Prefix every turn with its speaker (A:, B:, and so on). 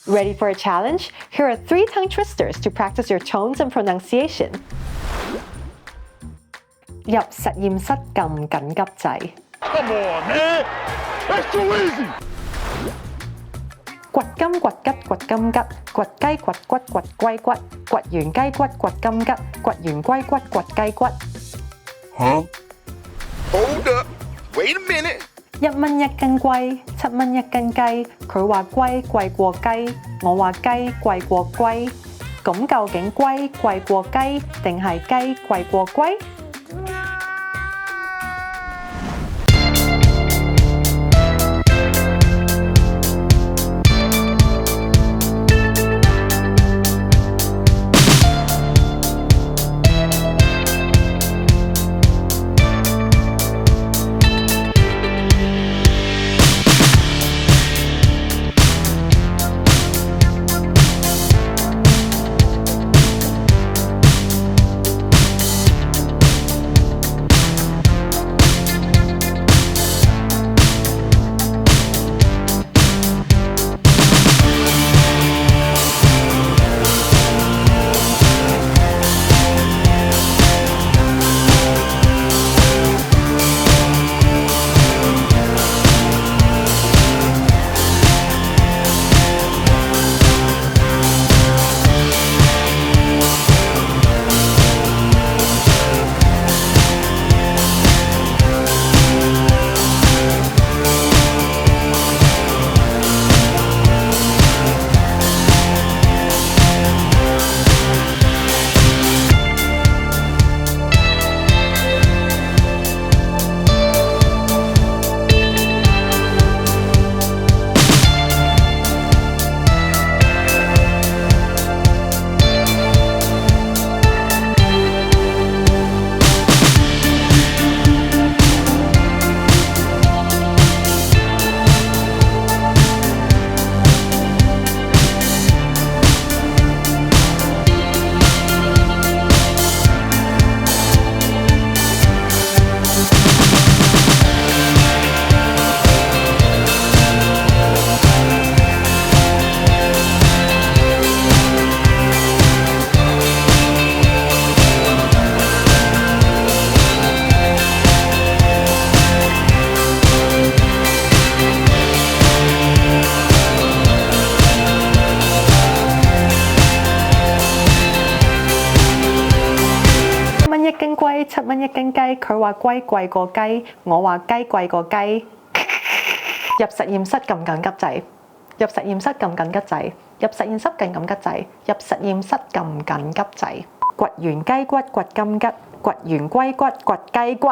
A: Ready for a challenge? Here are 3 tongue twisters to practice your tones and pronunciation. 入實驗室撳緊急掣。
B: Come on, man! That's too easy!
A: 掘柑掘桔掘金桔，掘雞掘骨掘龜骨，掘完雞骨掘金桔，掘完龜骨掘雞骨。
B: Huh? Hold up! Wait a minute!
A: 一蚊一斤龜，7蚊一斤雞。佢話龜貴過雞，我話雞貴過龜。咁究竟龜貴過雞定係雞貴過龜？一斤龜，7蚊一斤雞。佢話龜貴過雞，我話雞貴過雞。入實驗室撳緊急掣，入實驗室撳緊急掣，入實驗室撳緊急掣，入實驗室撳緊急掣。掘完雞骨掘金桔，掘完龜骨掘雞骨。